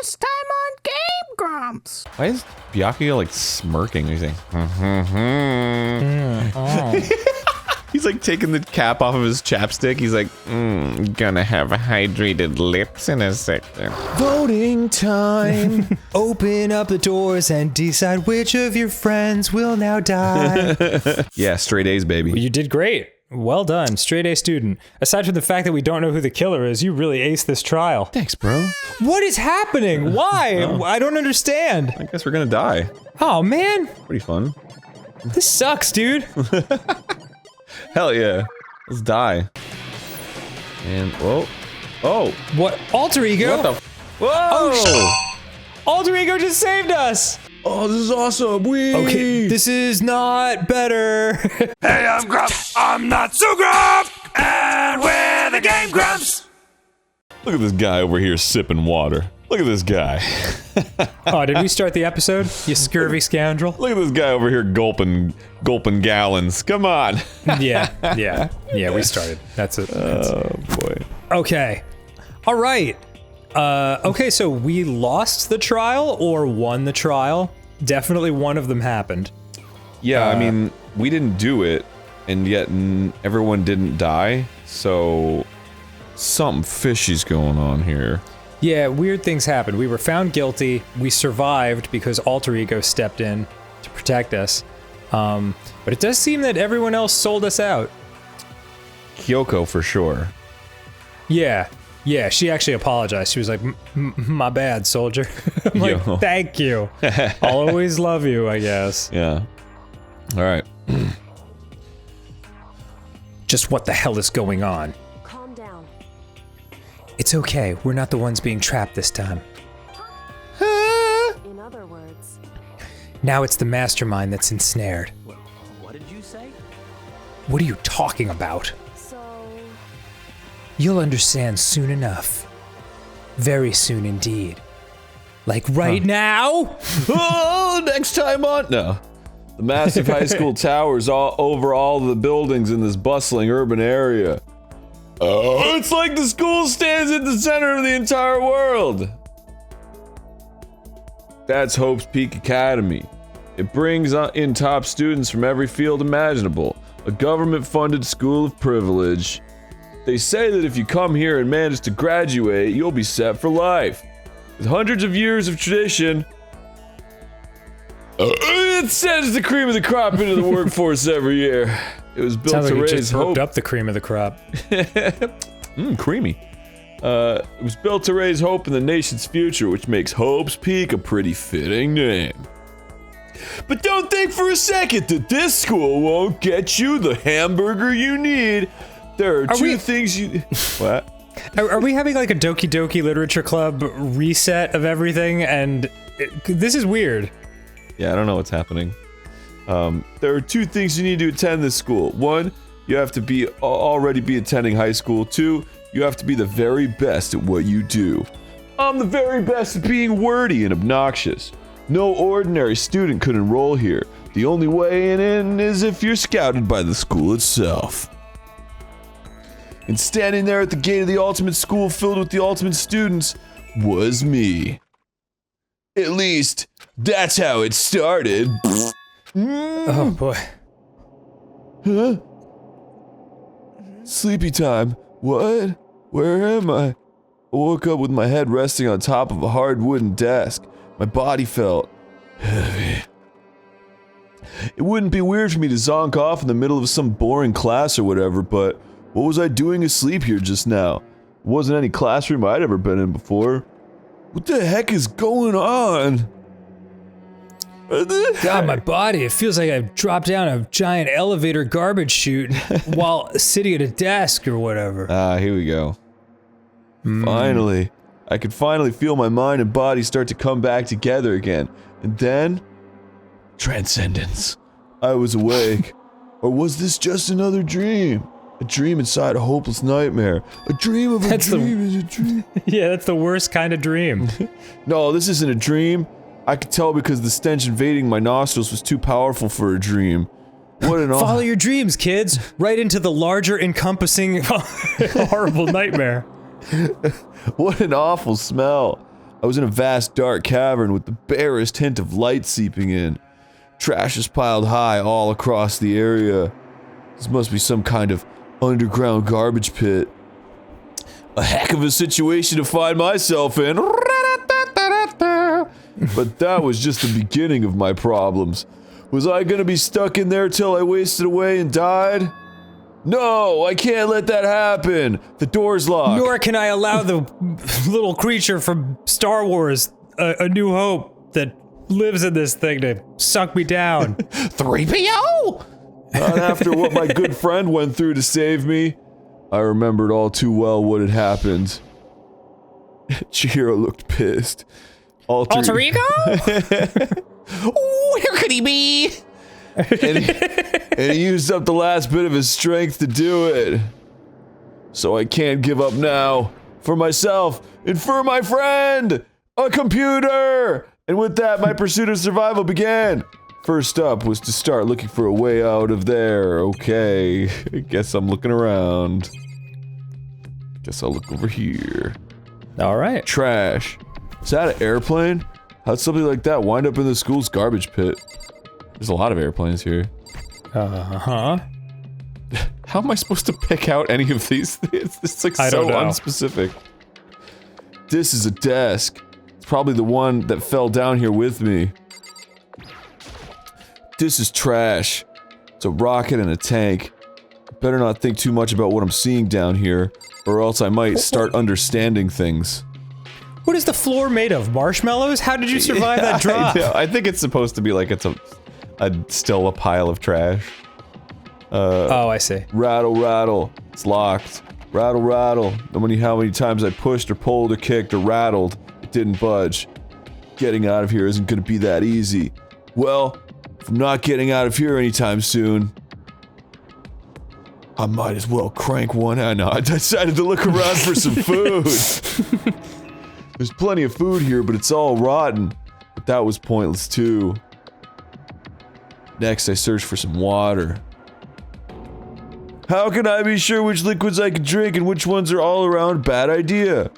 Last time on GameGrumps. Why is Byakuya like smirking? He's like, he's like taking the cap off of his chapstick. He's like, gonna have hydrated lips in a second. Voting time. Open up the doors and decide which of your friends will now die. Yeah, straight A's, baby. You did great. Well done, straight A student. Aside from the fact that we don't know who the killer is, you really aced this trial. Thanks, bro. What is happening? Why? I don't understand. I guess we're gonna die. Oh, man. Pretty fun. This sucks, dude. Hell yeah. Let's die. And, whoa. Oh. What? Alter Ego? What the? Whoa! Oh, Alter Ego just saved us. Oh, this is awesome. Okay, this is not better. Hey, I'm Grumps. I'm not so Grump. And we're the Game Grumps. Look at this guy over here sipping water. Look at this guy. Oh, did we start the episode? You scurvy scoundrel. Look at this guy over here gulping gallons. Come on. Yeah, we started. That's it. Oh, boy. Okay. All right. Okay, so we lost the trial or won the trial. Definitely one of them happened. Yeah, I mean, we didn't do it, and yet everyone didn't die, so something fishy's going on here. Yeah, weird things happened. We were found guilty. We survived because Alter Ego stepped in to protect us. But it does seem that everyone else sold us out. Kyoko, for sure. Yeah, she actually apologized. She was like, my bad, soldier. I'm like, Yo. thank you. I'll always love you, I guess. Yeah. Alright. Just what the hell is going on? Calm down. It's okay. We're not the ones being trapped this time. In other words, Now it's the mastermind that's ensnared. What did you say? What are you talking about? so You'll understand soon enough. Very soon indeed. Like right now? Oh, next time on... No. The massive high school towers all over all the buildings in this bustling urban area. Oh, it's like the school stands at the center of the entire world. That's Hope's Peak Academy. It brings in top students from every field imaginable. A government-funded school of privilege. They say that if you come here and manage to graduate, you'll be set for life. With hundreds of years of tradition, it sends the cream of the crop into the workforce every year. It was built Sounds to like you raise just hope. hooked up the cream of the crop. Creamy. It was built to raise hope in the nation's future, which makes Hope's Peak a pretty fitting name. But don't think for a second that this school won't get you the hamburger you need. There are two things you... What? Are we having like a Doki Doki Literature Club reset of everything? And this is weird. Yeah, I don't know what's happening. There are two things you need to attend this school. One, you have to already be attending high school. Two, you have to be the very best at what you do. I'm the very best at being wordy and obnoxious. No ordinary student could enroll here. The only way in is if you're scouted by the school itself. And standing there at the gate of the ultimate school filled with the ultimate students was me. At least, that's how it started. Oh boy. Huh? Sleepy time. What? Where am I? I woke up with my head resting on top of a hard wooden desk. My body felt heavy. It wouldn't be weird for me to zonk off in the middle of some boring class or whatever, but what was I doing asleep here just now? It wasn't any classroom I'd ever been in before. What the heck is going on? God, my body, it feels like I've dropped down a giant elevator garbage chute while sitting at a desk or whatever. Ah, here we go. Finally. I could finally feel my mind and body start to come back together again. And then... transcendence. I was awake. Or was this just another dream? A dream inside a hopeless nightmare. A dream of a dream is a dream. Yeah, that's the worst kind of dream. No, this isn't a dream. I could tell because the stench invading my nostrils was too powerful for a dream. What an Follow your dreams, kids. Right into the larger, encompassing, horrible nightmare. What an awful smell. I was in a vast dark cavern with the barest hint of light seeping in. Trash is piled high all across the area. This must be some kind of underground garbage pit. A heck of a situation to find myself in. But that was just the beginning of my problems. Was I gonna be stuck in there till I wasted away and died? No, I can't let that happen. The door's locked. Nor can I allow the little creature from Star Wars, A New Hope, that lives in this thing to suck me down. 3PO! Not after what my good friend went through to save me. I remembered all too well what had happened. Chihiro looked pissed. Alter ego? Where could he be? and he used up the last bit of his strength to do it. So I can't give up now. For myself, and for my friend! A computer! And with that, my pursuit of survival began. First up was to start looking for a way out of there. Okay, I guess I'm looking around. Guess I'll look over here. Alright. Trash. Is that an airplane? How'd something like that wind up in the school's garbage pit? There's a lot of airplanes here. Uh-huh. How am I supposed to pick out any of these things? It's like so unspecific. This is a desk. It's probably the one that fell down here with me. This is trash. It's a rocket and a tank. Better not think too much about what I'm seeing down here, or else I might start understanding things. What is the floor made of? Marshmallows? How did you survive that drop? I think it's supposed to be like it's still a pile of trash. Oh, I see. Rattle, rattle. It's locked. Rattle, rattle. No matter how many times I pushed or pulled or kicked or rattled, it didn't budge. Getting out of here isn't gonna be that easy. Well, if I'm not getting out of here anytime soon, I might as well crank one out. I decided to look around for some food. There's plenty of food here, but it's all rotten. But that was pointless too. Next, I searched for some water. How can I be sure which liquids I can drink and which ones are all around bad idea?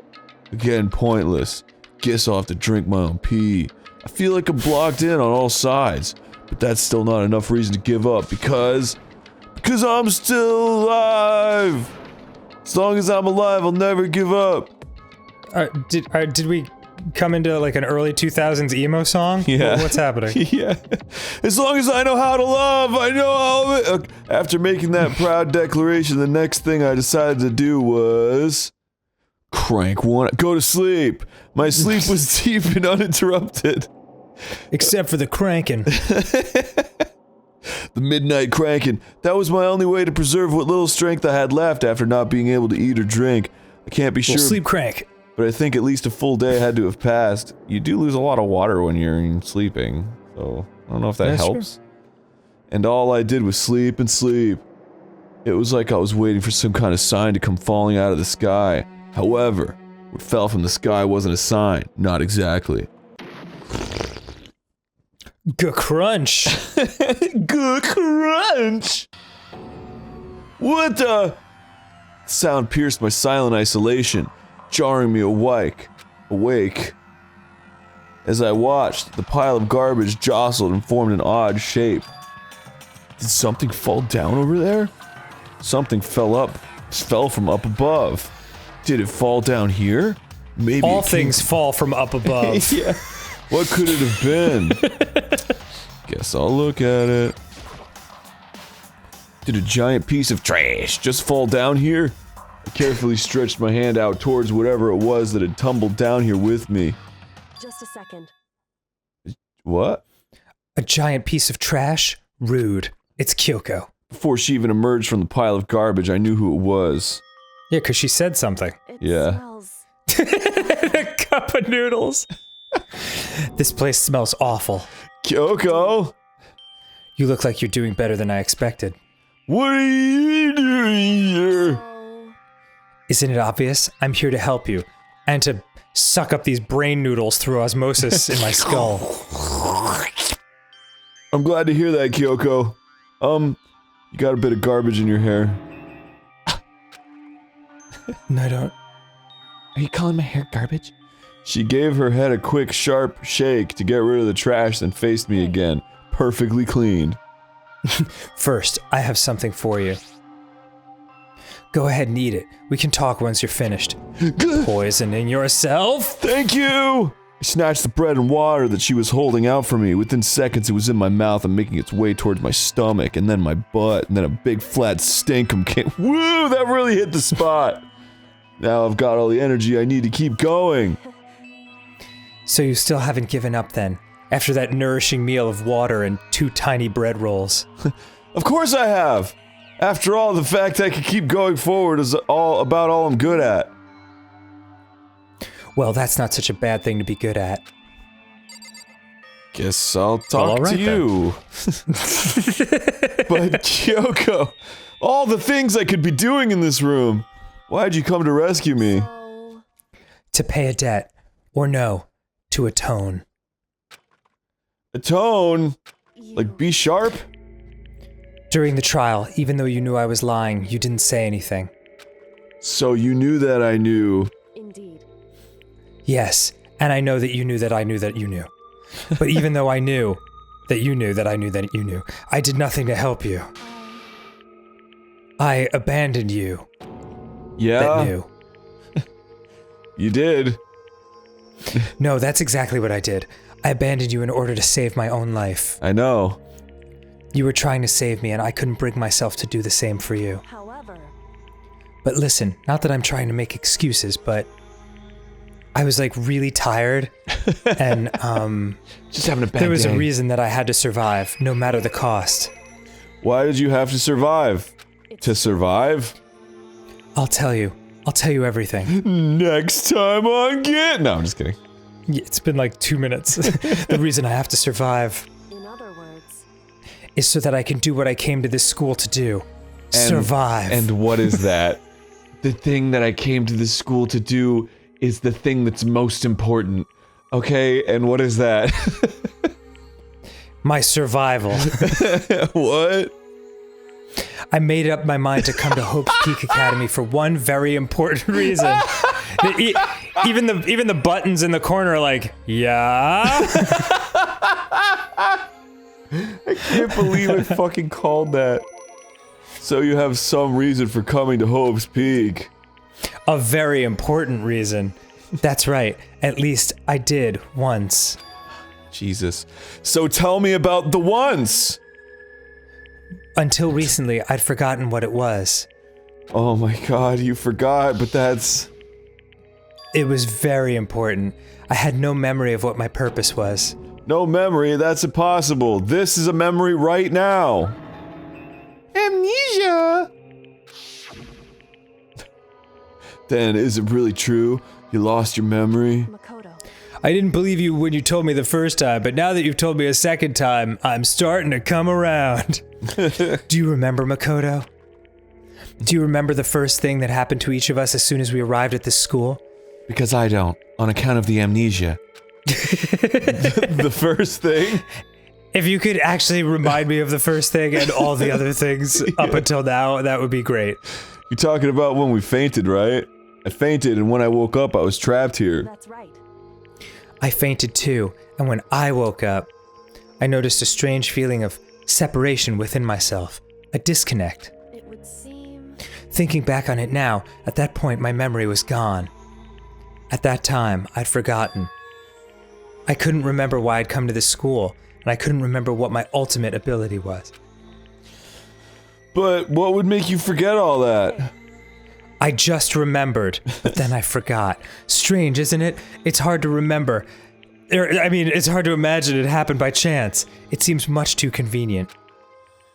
Again, pointless. Guess I'll have to drink my own pee. I feel like I'm blocked in on all sides, but that's still not enough reason to give up because I'm still alive. As long as I'm alive, I'll never give up. Did we come into like an early 2000s emo song? Yeah. What's happening? Yeah. As long as I know how to love, I know how to... After making that proud declaration, the next thing I decided to do was... crank one... Go to sleep. My sleep was deep and uninterrupted. Except for the cranking. The midnight cranking. That was my only way to preserve what little strength I had left after not being able to eat or drink. I can't be sure... sleep crank. But I think at least a full day had to have passed. You do lose a lot of water when you're sleeping, so I don't know if that helps. True. And all I did was sleep and sleep. It was like I was waiting for some kind of sign to come falling out of the sky. However, what fell from the sky wasn't a sign. Not exactly. G-crunch. G-crunch! What the? The sound pierced my silent isolation, jarring me awake. As I watched, the pile of garbage jostled and formed an odd shape. Did something fall down over there? Something fell from up above. Did it fall down here? Maybe all things fall from up above. Yeah. What could it have been? Guess I'll look at it. Did a giant piece of trash just fall down here? I carefully stretched my hand out towards whatever it was that had tumbled down here with me. Just a second. What? A giant piece of trash? Rude. It's Kyoko. Before she even emerged from the pile of garbage, I knew who it was. Yeah, because she said something. It Yeah. smells. A cup of noodles. This place smells awful. Kyoko? You look like you're doing better than I expected. What are you doing here? Isn't it obvious? I'm here to help you. And to suck up these brain noodles through osmosis in my skull. I'm glad to hear that, Kyoko. You got a bit of garbage in your hair. No, I don't. Are you calling my hair garbage? She gave her head a quick, sharp shake to get rid of the trash, then faced me again, perfectly clean. First, I have something for you. Go ahead and eat it. We can talk once you're finished. Poisoning yourself? Thank you! I snatched the bread and water that she was holding out for me. Within seconds, it was in my mouth and making its way towards my stomach, and then my butt, and then a big flat stinkum came. Woo! That really hit the spot! Now I've got all the energy I need to keep going. So you still haven't given up then, after that nourishing meal of water and 2 tiny bread rolls? Of course I have! After all, the fact I can keep going forward is all I'm good at. Well, that's not such a bad thing to be good at. Guess I'll talk to you. But Kyoko, all the things I could be doing in this room. Why'd you come to rescue me? To pay a debt. Or no, to atone. Atone? Like be sharp? During the trial, even though you knew I was lying, you didn't say anything. So you knew that I knew. Indeed. Yes, and I know that you knew that I knew that you knew. But even though I knew that you knew that I knew that you knew, I did nothing to help you. I abandoned you. Yeah? That knew. You did. No, that's exactly what I did. I abandoned you in order to save my own life. I know. You were trying to save me, and I couldn't bring myself to do the same for you. However, But listen, not that I'm trying to make excuses, but I was like really tired, and Just having a bad day. there was a reason that I had to survive, no matter the cost. Why did you have to survive? To survive? I'll tell you everything. Next time on Get... No, I'm just kidding. It's been like 2 minutes. The reason I have to survive in other words, is so that I can do what I came to this school to do. Survive. And what is that? The thing that I came to this school to do is the thing that's most important. Okay, and what is that? My survival. What? I made up my mind to come to Hope's Peak Academy for one very important reason. Even the buttons in the corner are like, yeah? I can't believe I fucking called that. So you have some reason for coming to Hope's Peak. A very important reason. That's right. At least I did once. Jesus. So tell me about the once! Until recently, I'd forgotten what it was. Oh my god, you forgot, but that's... It was very important. I had no memory of what my purpose was. No memory, that's impossible. This is a memory right now. Amnesia! Then, is it really true? You lost your memory? Makoto. I didn't believe you when you told me the first time, but now that you've told me a second time, I'm starting to come around. Do you remember, Makoto? Do you remember the first thing that happened to each of us as soon as we arrived at this school? Because I don't, on account of the amnesia. The first thing? If you could actually remind me of the first thing and all the other things up until now, that would be great. You're talking about when we fainted, right? I fainted, and when I woke up, I was trapped here. That's right. I fainted too, and when I woke up, I noticed a strange feeling of separation within myself, a disconnect. It would seem. Thinking back on it now, at that point my memory was gone. At that time, I'd forgotten. I couldn't remember why I'd come to this school, and I couldn't remember what my ultimate ability was. But what would make you forget all that? I just remembered, but then I forgot. Strange, isn't it? It's hard to remember. It's hard to imagine it happened by chance. It seems much too convenient.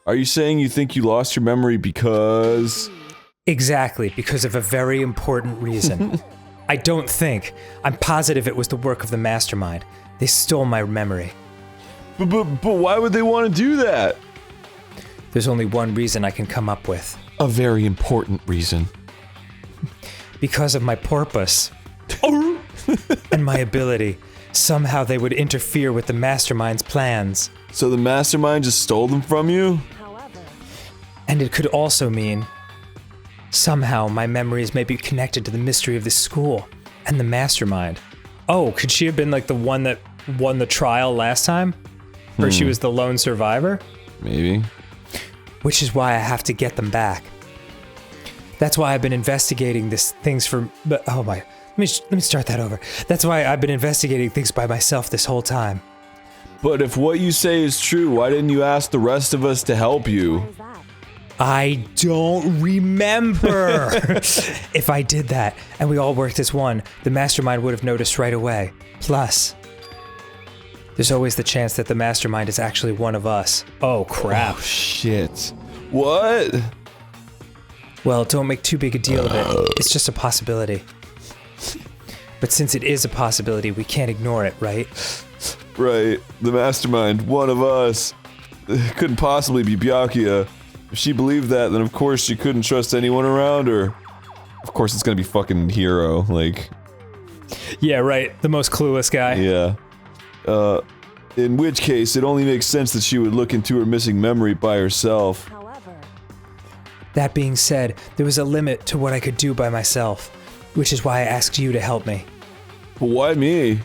Are you saying you think you lost your memory because... Exactly, because of a very important reason. I don't think. I'm positive it was the work of the mastermind. They stole my memory. But why would they want to do that? There's only one reason I can come up with. A very important reason. Because of my purpose. And my ability. Somehow they would interfere with the mastermind's plans. So the mastermind just stole them from you? However, And it could also mean somehow my memories may be connected to the mystery of this school and the mastermind. Oh, could she have been like the one that won the trial last time? Or she was the lone survivor? Maybe. Which is why I have to get them back. That's why I've been investigating things for... But, oh my... Let me start that over. That's why I've been investigating things by myself this whole time. But if what you say is true, why didn't you ask the rest of us to help you? What is that? I don't remember. If I did that, and we all worked as one, the mastermind would have noticed right away. Plus, there's always the chance that the mastermind is actually one of us. Oh, crap. Oh, shit. What? Well, don't make too big a deal of it. It's just a possibility. But since it is a possibility, we can't ignore it, right? Right. The mastermind, one of us. It couldn't possibly be Byakuya. If she believed that, then of course she couldn't trust anyone around her. Of course it's gonna be fucking Hero, like... Yeah, right. The most clueless guy. Yeah. In which case, it only makes sense that she would look into her missing memory by herself. However, That being said, there was a limit to what I could do by myself, which is why I asked you to help me. But why me?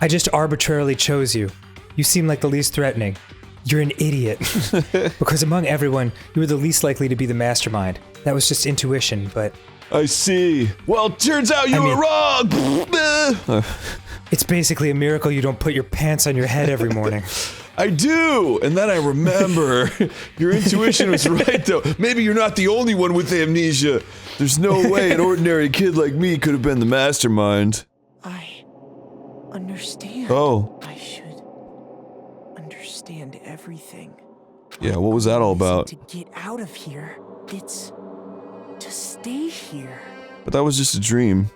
I just arbitrarily chose you. You seem like the least threatening. You're an idiot. Because among everyone, you were the least likely to be the mastermind. That was just intuition, but... I see. Well, turns out you were wrong! It's basically a miracle you don't put your pants on your head every morning. I do! And then I remember. Your intuition was right, though. Maybe you're not the only one with amnesia. There's no way an ordinary kid like me could have been the mastermind. I understand. Oh. I should understand everything. Yeah, what was that all about? To get out of here, it's to stay here. But that was just a dream.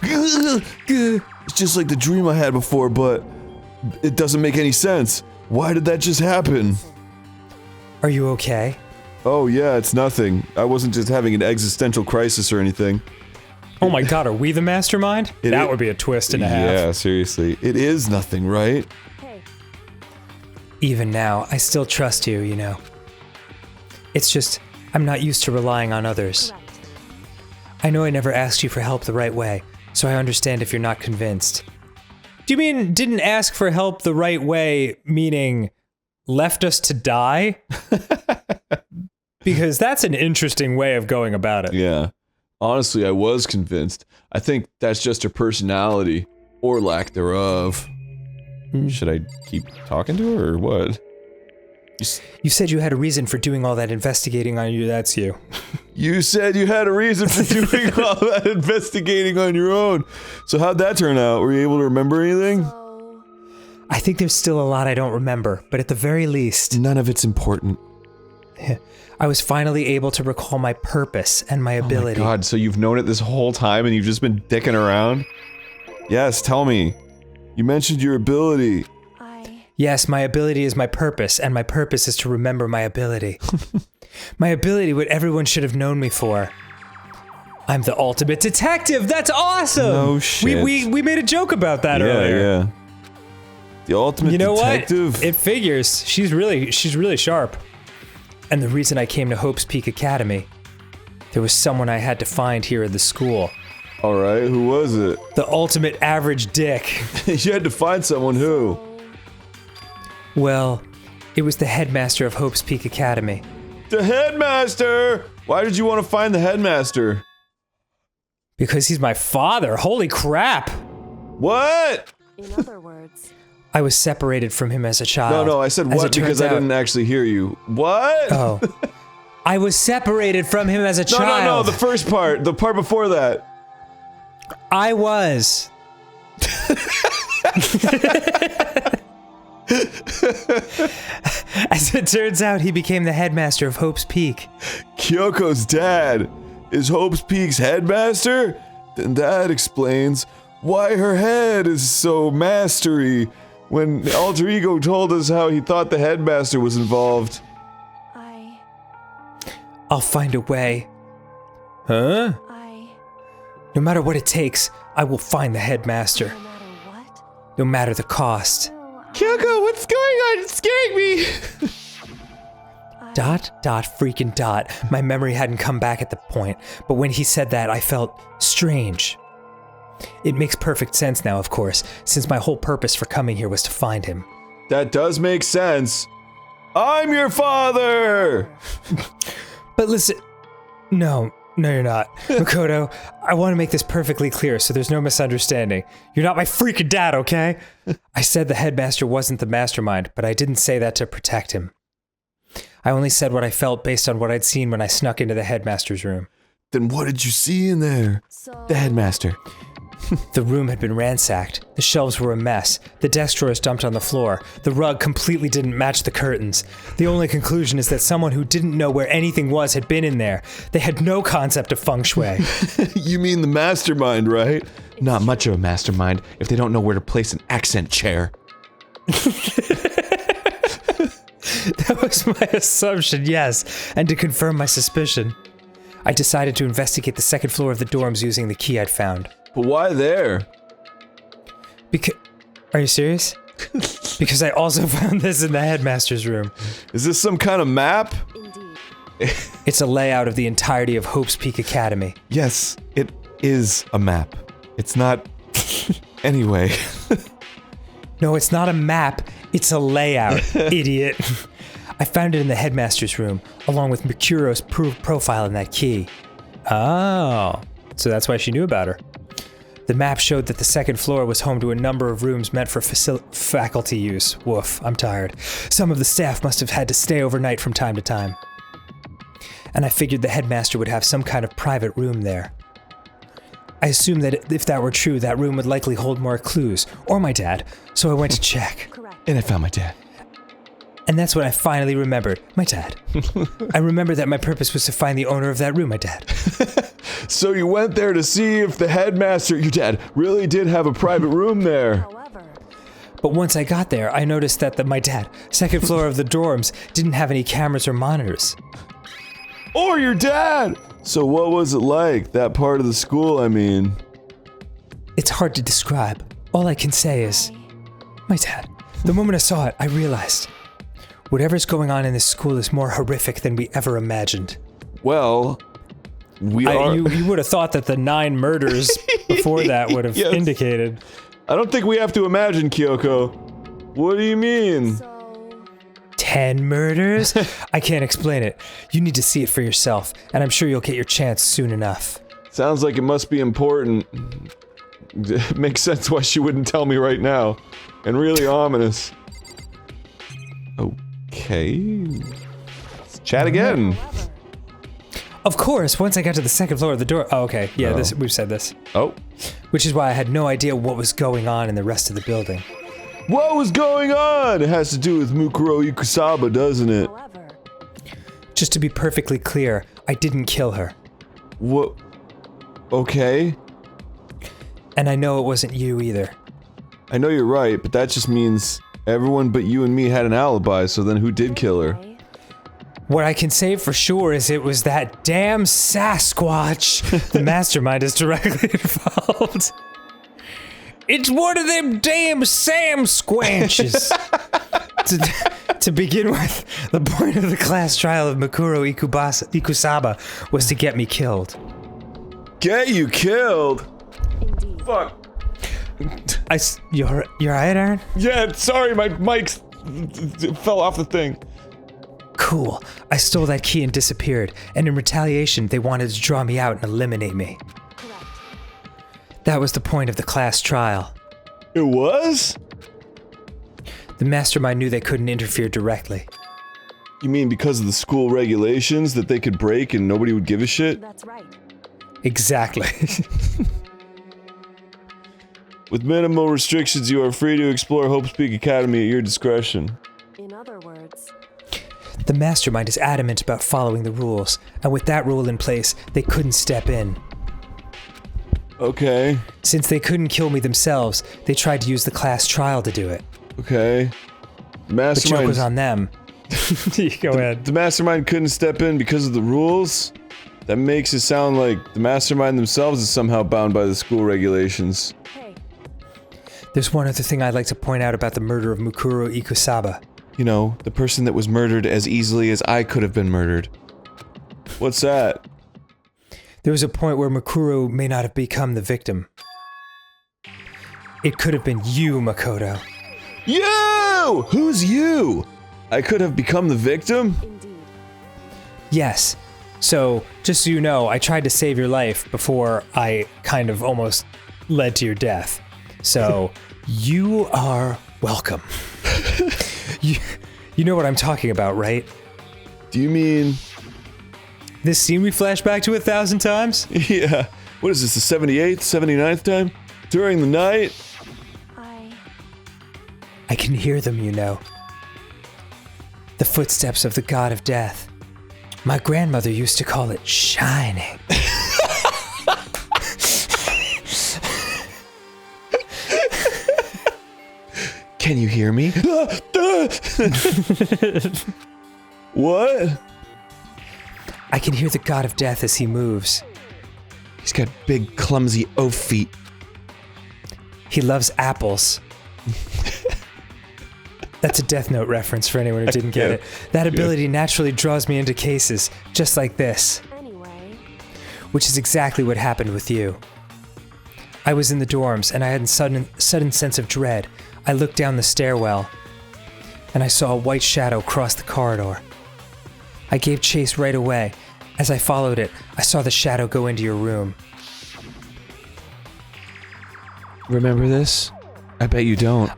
It's just like the dream I had before, but it doesn't make any sense. Why did that just happen? Are you okay? Oh yeah, it's nothing. I wasn't just having an existential crisis or anything. Oh my god, are we the mastermind? That would be a twist and a half. Yeah, seriously. It is nothing, right? hey, Even now, I still trust you, you know. It's just, I'm not used to relying on others. correct. I know I never asked you for help the right way, so I understand if you're not convinced. Do you mean didn't ask for help the right way, meaning left us to die? Because that's an interesting way of going about it. Yeah. Honestly, I was convinced. I think that's just her personality, or lack thereof. Should I keep talking to her, or what? You said you had a reason for doing all that investigating on you, that's you. You said you had a reason for doing all that investigating on your own. So how'd that turn out? Were you able to remember anything? So, I think there's still a lot I don't remember, but at the very least, None of it's important. I was finally able to recall my purpose and my ability. Oh my god, so you've known it this whole time and you've just been dicking around? Yes, tell me. You mentioned your ability. Yes, my ability is my purpose, and my purpose is to remember my ability. My ability, what everyone should have known me for. I'm the ultimate detective! That's awesome! No shit. We made a joke about that earlier. Yeah. The ultimate You know detective? what? It figures. She's really sharp. And the reason I came to Hope's Peak Academy, there was someone I had to find here at the school. Alright, who was it? The ultimate average dick. You had to find someone who? Well, it was the headmaster of Hope's Peak Academy. The headmaster! Why did you want to find the headmaster? Because he's my father. Holy crap! What? in other words, I was separated from him as a child. No, I said As what it turns because I out- didn't actually hear you. What? Oh. I was separated from him as a child. No, the first part. The part before that. I was. As it turns out, he became the headmaster of Hope's Peak. Kyoko's dad is Hope's Peak's headmaster? Then that explains why her head is so mastery when Alter Ego told us how he thought the headmaster was involved. I'll find a way. Huh? No matter what it takes, I will find the headmaster. no matter what, No matter the cost. Kyoko, what's going on? It's scaring me! Freaking dot. My memory hadn't come back at the point, but when he said that, I felt strange. It makes perfect sense now, of course, since my whole purpose for coming here was to find him. That does make sense. I'm your father! But listen... No, you're not. Makoto, I want to make this perfectly clear so there's no misunderstanding. You're not my freaking dad, okay? I said the headmaster wasn't the mastermind, but I didn't say that to protect him. I only said what I felt based on what I'd seen when I snuck into the headmaster's room. Then what did you see in there? The headmaster. The room had been ransacked. The shelves were a mess. The desk drawers dumped on the floor. The rug completely didn't match the curtains. The only conclusion is that someone who didn't know where anything was had been in there. They had no concept of feng shui. You mean the mastermind, right? Not much of a mastermind if they don't know where to place an accent chair. That was my assumption, yes, and to confirm my suspicion. I decided to investigate the second floor of the dorms using the key I'd found. But why there? Are you serious? Because I also found this in the headmaster's room. Is this some kind of map? Indeed. It's a layout of the entirety of Hope's Peak Academy. Yes, it is a map. It's not... Anyway. No, it's not a map, it's a layout, idiot. I found it in the headmaster's room, along with Mercuro's profile and that key. Oh, so that's why she knew about her. The map showed that the second floor was home to a number of rooms meant for faculty use. Woof, I'm tired. Some of the staff must have had to stay overnight from time to time. And I figured the headmaster would have some kind of private room there. I assumed that if that were true, that room would likely hold more clues, or my dad, so I went to check. Correct. And I found my dad. And that's when I finally remembered. My dad. I remembered that my purpose was to find the owner of that room, my dad. So you went there to see if the headmaster, your dad, really did have a private room there. However, But once I got there, I noticed that my dad, second floor of the dorms, didn't have any cameras or monitors. Or your dad! So what was it like, that part of the school, I mean? It's hard to describe. All I can say is, my dad. The moment I saw it, I realized, whatever's going on in this school is more horrific than we ever imagined. Well, we are... You would have thought that the 9 murders before that would have Yes. indicated. I don't think we have to imagine, Kyoko. What do you mean? so 10 murders? I can't explain it. You need to see it for yourself, and I'm sure you'll get your chance soon enough. Sounds like it must be important. It makes sense why she wouldn't tell me right now. And really ominous. Okay. Let's chat again. however, Of course, once I got to the second floor of the door. Oh, okay. Yeah, we've said this. Oh. Which is why I had no idea what was going on in the rest of the building. What was going on? It has to do with Mukuro Ikusaba, doesn't it? however, Just to be perfectly clear, I didn't kill her. What? Okay. And I know it wasn't you either. I know you're right, but that just means everyone but you and me had an alibi, so then who did kill her? okay. What I can say for sure is it was that damn Sasquatch. The mastermind is directly involved. It's one of them damn Sam Squanches. To begin with, the point of the class trial of Mukuro Ikusaba was to get me killed. Get you killed? Indeed. Fuck. You're right, Aaron? Yeah, sorry, my mic fell off the thing. Cool. I stole that key and disappeared, and in retaliation, they wanted to draw me out and eliminate me. Correct. That was the point of the class trial. It was? The mastermind knew they couldn't interfere directly. You mean because of the school regulations that they could break and nobody would give a shit? That's right. Exactly. With minimal restrictions, you are free to explore Hope's Peak Academy at your discretion. In other words, The mastermind is adamant about following the rules, and with that rule in place, they couldn't step in. Okay, Since they couldn't kill me themselves, they tried to use the class trial to do it. okay. The joke was Mastermind. on them. Go ahead. The mastermind couldn't step in because of the rules? That makes it sound like the mastermind themselves is somehow bound by the school regulations. hey, There's one other thing I'd like to point out about the murder of Mukuro Ikusaba. You know, the person that was murdered as easily as I could have been murdered. What's that? There was a point where Mukuro may not have become the victim. it could have been you, Makoto. You! Who's you? I could have become the victim? Indeed. Yes. So, just so you know, I tried to save your life before I kind of almost led to your death. So, you are welcome. You know what I'm talking about, right? Do you mean... This scene we flashed back to 1,000 times? Yeah. What is this, the 78th, 79th time? During the night? I can hear them, you know. The footsteps of the god of death. My grandmother used to call it shining. Can you hear me? What? I can hear the god of death as he moves. He's got big, clumsy oaf feet. He loves apples. That's a Death Note reference for anyone who didn't get it. That ability naturally draws me into cases, just like this. Anyway. Which is exactly what happened with you. I was in the dorms, and I had a sudden sense of dread. I looked down the stairwell, and I saw a white shadow cross the corridor. I gave chase right away. As I followed it, I saw the shadow go into your room. Remember this? I bet you don't.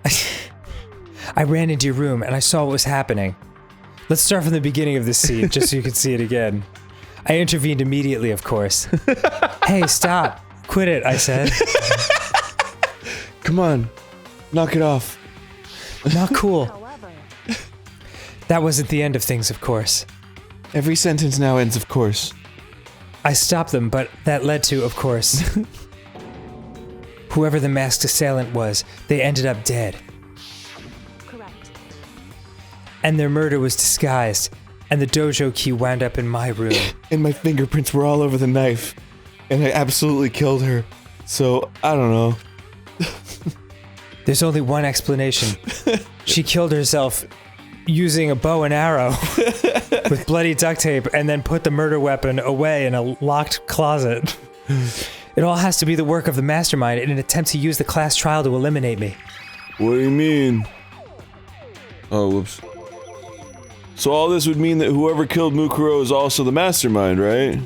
I ran into your room, and I saw what was happening. Let's start from the beginning of this scene, just so you can see it again. I intervened immediately, of course. Hey, stop. Quit it, I said. Come on. Knock it off. Not cool. However, That wasn't the end of things, of course. Every sentence now ends, of course. I stopped them, but that led to, of course. Whoever the masked assailant was, they ended up dead. correct. And their murder was disguised, and the dojo key wound up in my room. And my fingerprints were all over the knife. And I absolutely killed her. So, I don't know. There's only one explanation. She killed herself using a bow and arrow with bloody duct tape and then put the murder weapon away in a locked closet. It all has to be the work of the mastermind in an attempt to use the class trial to eliminate me. What do you mean? Oh, whoops. So all this would mean that whoever killed Mukuro is also the mastermind, right?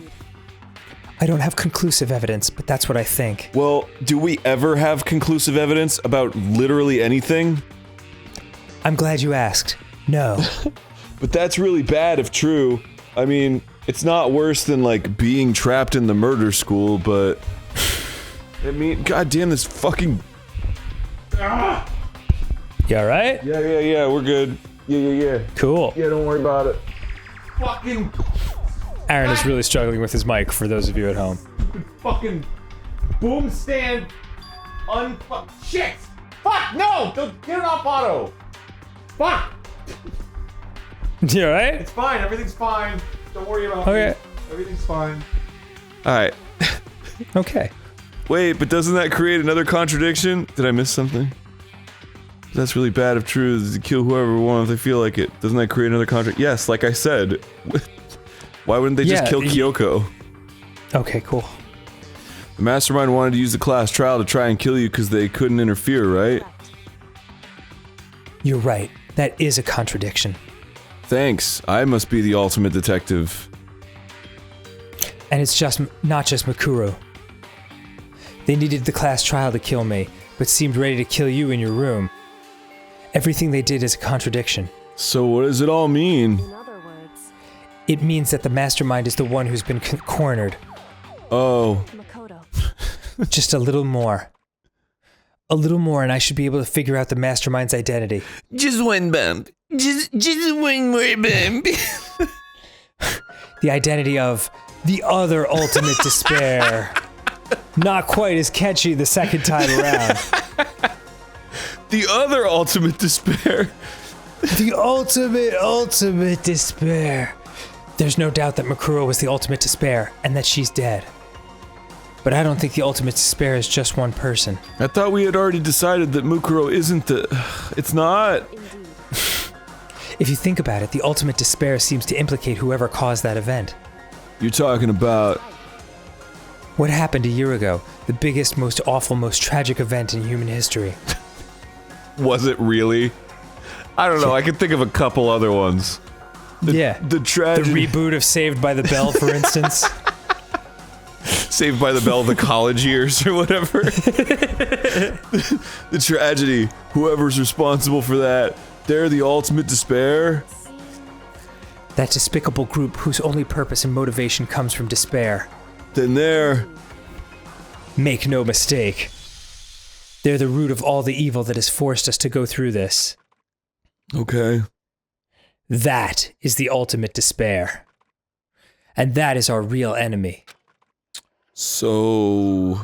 I don't have conclusive evidence, but that's what I think. Well, do we ever have conclusive evidence about literally anything? I'm glad you asked. No. But that's really bad if true. I mean, it's not worse than, like, being trapped in the murder school, but... I mean, goddamn this fucking... You alright? Yeah, we're good. Yeah. Cool. Yeah, don't worry about it. Fucking... Aaron is really struggling with his mic, for those of you at home. Fucking boom stand. Shit! Fuck, no! Don't get it off auto! Fuck! You alright? It's fine, everything's fine. Don't worry about Okay. me. Everything's fine. Alright. Okay. Wait, but doesn't that create another contradiction? Did I miss something? That's really bad if true, is to kill whoever wants if they feel like it. Doesn't that create another contradiction? Yes, like I said. Why wouldn't they just kill Kyoko? Okay, cool. The mastermind wanted to use the class trial to try and kill you because they couldn't interfere, right? You're right. That is a contradiction. Thanks. I must be the ultimate detective. And it's just not just Makuro. They needed the class trial to kill me, but seemed ready to kill you in your room. Everything they did is a contradiction. So what does it all mean? In other words, It means that the mastermind is the one who's been cornered. Oh. Makoto. Just a little more. A little more and I should be able to figure out the mastermind's identity. Just one bump. Just one more bump. The identity of the other ultimate despair. Not quite as catchy the second time around. The other ultimate despair. The ultimate despair. There's no doubt that Makuro was the ultimate despair, and that she's dead. But I don't think the ultimate despair is just one person. I thought we had already decided that Mukuro isn't the... It's not. Indeed. If you think about it, the ultimate despair seems to implicate whoever caused that event. You're talking about... What happened a year ago? The biggest, most awful, most tragic event in human history. Was it really? I don't know. I can think of a couple other ones. Yeah. The The tragedy. reboot of Saved by the Bell, for instance. Saved by the Bell, the college years or whatever. The tragedy. Whoever's responsible for that, they're the ultimate despair. That despicable group whose only purpose and motivation comes from despair. Then they're... Make no mistake. They're the root of all the evil that has forced us to go through this. Okay. That is the ultimate despair. And that is our real enemy. So...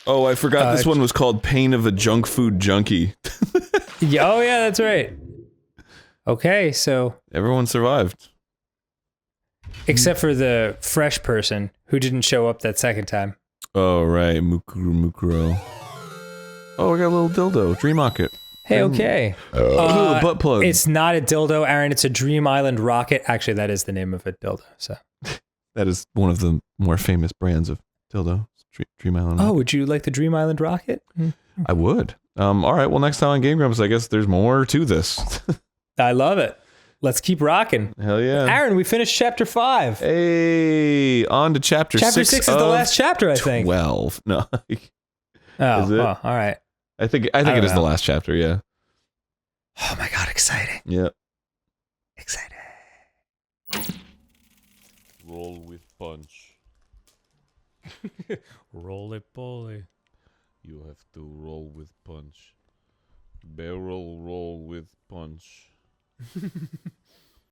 Oh, I forgot this one was called Pain of a Junk Food Junkie. Yeah, oh yeah, that's right. Okay, so... Everyone survived. Except for the fresh person who didn't show up that second time. Oh, right. Mukuro. Oh, I got a little dildo. Dream Rocket. Hey, okay. Ooh, butt plug. It's not a dildo, Aaron. It's a Dream Island rocket. Actually, that is the name of a dildo. So. That is one of the more famous brands of dildo. Dream Island. Oh, would you like the Dream Island rocket? I would. All right. Well, next time on Game Grumps, I guess there's more to this. I love it. Let's keep rocking. Hell yeah. Aaron, we finished chapter 5. Hey, on to chapter 6. Chapter 6 is the last chapter, I think. 12. No. Oh, Is it? well, all right. I think don't it is the know. last chapter, yeah. Oh my god, exciting. Yeah. Exciting. Roll with punch. Roll it, bully. You have to roll with punch. Barrel roll with punch.